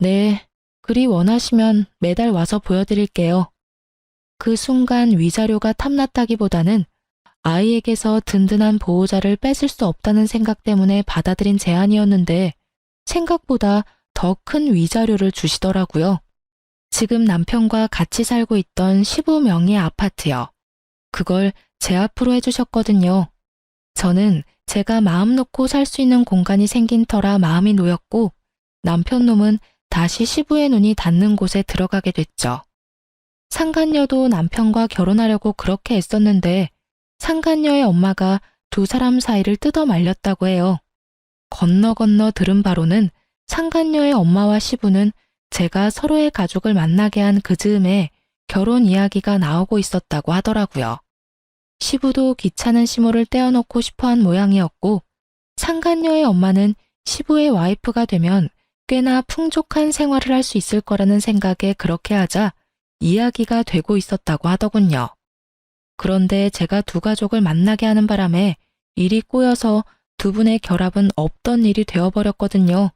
네, 그리 원하시면 매달 와서 보여드릴게요. 그 순간 위자료가 탐났다기보다는 아이에게서 든든한 보호자를 뺏을 수 없다는 생각 때문에 받아들인 제안이었는데 생각보다 더 큰 위자료를 주시더라고요. 지금 남편과 같이 살고 있던 시부 명의 아파트요. 그걸 제 앞으로 해주셨거든요. 저는 제가 마음 놓고 살 수 있는 공간이 생긴 터라 마음이 놓였고 남편 놈은 다시 시부의 눈이 닿는 곳에 들어가게 됐죠. 상간녀도 남편과 결혼하려고 그렇게 애썼는데 상간녀의 엄마가 두 사람 사이를 뜯어 말렸다고 해요. 건너 들은 바로는 상간녀의 엄마와 시부는 제가 서로의 가족을 만나게 한 그 즈음에 결혼 이야기가 나오고 있었다고 하더라고요. 시부도 귀찮은 시모를 떼어놓고 싶어한 모양이었고 상간녀의 엄마는 시부의 와이프가 되면 꽤나 풍족한 생활을 할 수 있을 거라는 생각에 그렇게 하자 이야기가 되고 있었다고 하더군요. 그런데 제가 두 가족을 만나게 하는 바람에 일이 꼬여서 두 분의 결합은 없던 일이 되어버렸거든요.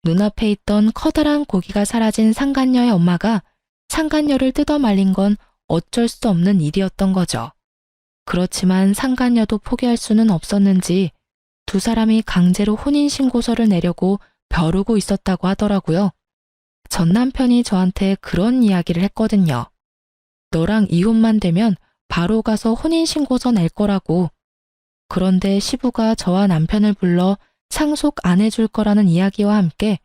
눈앞에 있던 커다란 고기가 사라진 상간녀의 엄마가 상간녀를 뜯어 말린 건 어쩔 수 없는 일이었던 거죠. 그렇지만 상간녀도 포기할 수는 없었는지 두 사람이 강제로 혼인신고서를 내려고 벼르고 있었다고 하더라고요. 전 남편이 저한테 그런 이야기를 했거든요. 너랑 이혼만 되면 바로 가서 혼인신고서 낼 거라고. 그런데 시부가 저와 남편을 불러 상속 안 해줄 거라는 이야기와 함께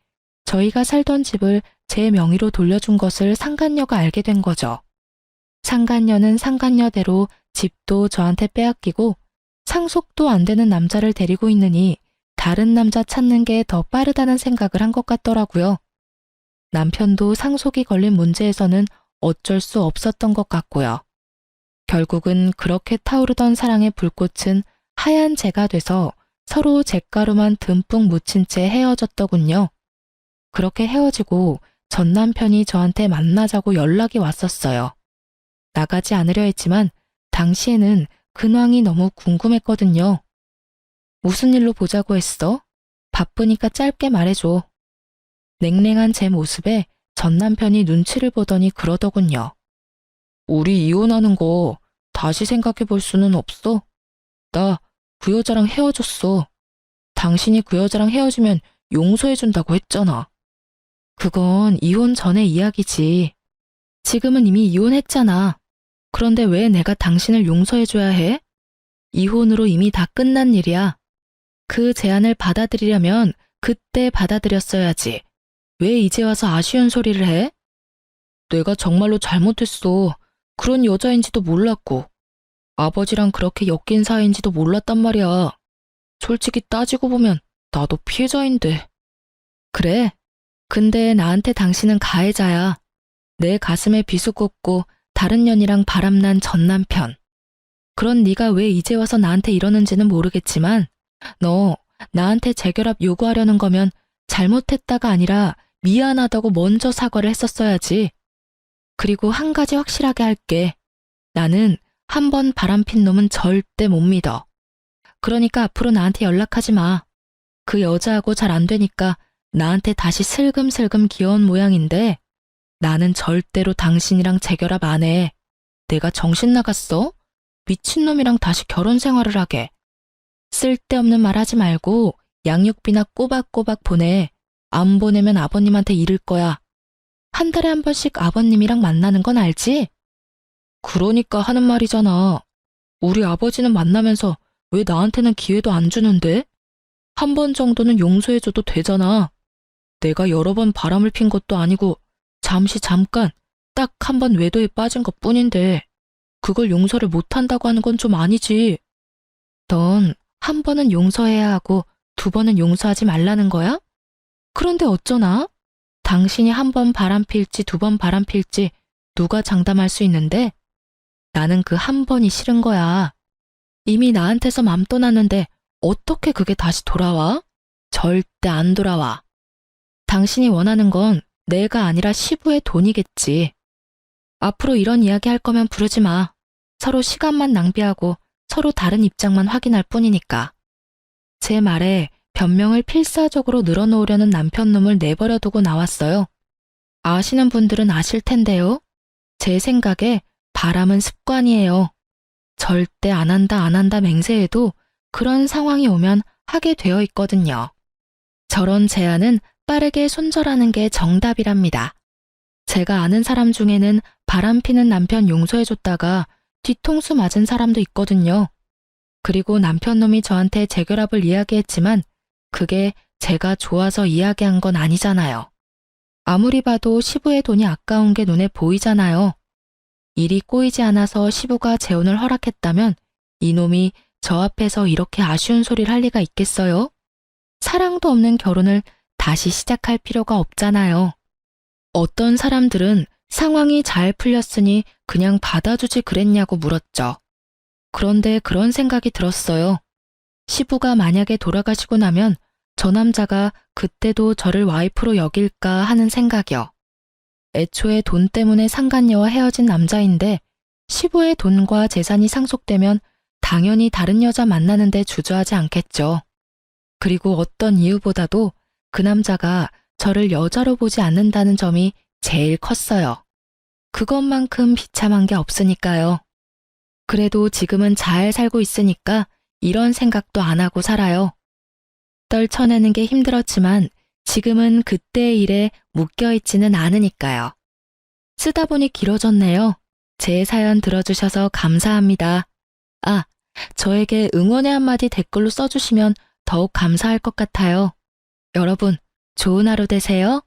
저희가 살던 집을 제 명의로 돌려준 것을 상간녀가 알게 된 거죠. 상간녀는 상간녀대로 집도 저한테 빼앗기고 상속도 안 되는 남자를 데리고 있느니 다른 남자 찾는 게 더 빠르다는 생각을 한 것 같더라고요. 남편도 상속이 걸린 문제에서는 어쩔 수 없었던 것 같고요. 결국은 그렇게 타오르던 사랑의 불꽃은 하얀 재가 돼서 서로 잿가루만 듬뿍 묻힌 채 헤어졌더군요. 그렇게 헤어지고 전 남편이 저한테 만나자고 연락이 왔었어요. 나가지 않으려 했지만 당시에는 근황이 너무 궁금했거든요. 무슨 일로 보자고 했어? 바쁘니까 짧게 말해줘. 냉랭한 제 모습에 전 남편이 눈치를 보더니 그러더군요. 우리 이혼하는 거 다시 생각해 볼 수는 없어? 나 그 여자랑 헤어졌어. 당신이 그 여자랑 헤어지면 용서해준다고 했잖아. 그건 이혼 전의 이야기지. 지금은 이미 이혼했잖아. 그런데 왜 내가 당신을 용서해줘야 해? 이혼으로 이미 다 끝난 일이야. 그 제안을 받아들이려면 그때 받아들였어야지. 왜 이제 와서 아쉬운 소리를 해? 내가 정말로 잘못했어. 그런 여자인지도 몰랐고. 아버지랑 그렇게 엮인 사이인지도 몰랐단 말이야. 솔직히 따지고 보면 나도 피해자인데. 그래. 근데 나한테 당신은 가해자야. 내 가슴에 비수 꽂고 다른 년이랑 바람난 전 남편. 그런 네가 왜 이제 와서 나한테 이러는지는 모르겠지만 너 나한테 재결합 요구하려는 거면 잘못했다가 아니라 미안하다고 먼저 사과를 했었어야지. 그리고 한 가지 확실하게 할게. 나는 한 번 바람핀 놈은 절대 못 믿어. 그러니까 앞으로 나한테 연락하지 마. 그 여자하고 잘 안 되니까 나한테 다시 슬금슬금 기어온 모양인데 나는 절대로 당신이랑 재결합 안 해. 내가 정신 나갔어? 미친놈이랑 다시 결혼 생활을 하게. 쓸데없는 말 하지 말고 양육비나 꼬박꼬박 보내. 안 보내면 아버님한테 이를 거야. 한 달에 한 번씩 아버님이랑 만나는 건 알지? 그러니까 하는 말이잖아. 우리 아버지는 만나면서 왜 나한테는 기회도 안 주는데? 한 번 정도는 용서해줘도 되잖아. 내가 여러 번 바람을 핀 것도 아니고 잠깐 딱 한 번 외도에 빠진 것 뿐인데 그걸 용서를 못한다고 하는 건 좀 아니지. 넌 한 번은 용서해야 하고 두 번은 용서하지 말라는 거야? 그런데 어쩌나? 당신이 한 번 바람 필지 두 번 바람 필지 누가 장담할 수 있는데? 나는 그 한 번이 싫은 거야. 이미 나한테서 맘 떠났는데 어떻게 그게 다시 돌아와? 절대 안 돌아와. 당신이 원하는 건 내가 아니라 시부의 돈이겠지. 앞으로 이런 이야기 할 거면 부르지 마. 서로 시간만 낭비하고 서로 다른 입장만 확인할 뿐이니까. 제 말에 변명을 필사적으로 늘어놓으려는 남편놈을 내버려 두고 나왔어요. 아시는 분들은 아실 텐데요. 제 생각에 바람은 습관이에요. 절대 안 한다 맹세해도 그런 상황이 오면 하게 되어 있거든요. 저런 제안은 빠르게 손절하는 게 정답이랍니다. 제가 아는 사람 중에는 바람 피는 남편 용서해줬다가 뒤통수 맞은 사람도 있거든요. 그리고 남편놈이 저한테 재결합을 이야기했지만 그게 제가 좋아서 이야기한 건 아니잖아요. 아무리 봐도 시부의 돈이 아까운 게 눈에 보이잖아요. 일이 꼬이지 않아서 시부가 재혼을 허락했다면 이놈이 저 앞에서 이렇게 아쉬운 소리를 할 리가 있겠어요? 사랑도 없는 결혼을 다시 시작할 필요가 없잖아요. 어떤 사람들은 상황이 잘 풀렸으니 그냥 받아주지 그랬냐고 물었죠. 그런데 그런 생각이 들었어요. 시부가 만약에 돌아가시고 나면 저 남자가 그때도 저를 와이프로 여길까 하는 생각이요. 애초에 돈 때문에 상간녀와 헤어진 남자인데 시부의 돈과 재산이 상속되면 당연히 다른 여자 만나는데 주저하지 않겠죠. 그리고 어떤 이유보다도 그 남자가 저를 여자로 보지 않는다는 점이 제일 컸어요. 그것만큼 비참한 게 없으니까요. 그래도 지금은 잘 살고 있으니까 이런 생각도 안 하고 살아요. 떨쳐내는 게 힘들었지만 지금은 그때의 일에 묶여있지는 않으니까요. 쓰다 보니 길어졌네요. 제 사연 들어주셔서 감사합니다. 아, 저에게 응원의 한마디 댓글로 써주시면 더욱 감사할 것 같아요. 여러분, 좋은 하루 되세요.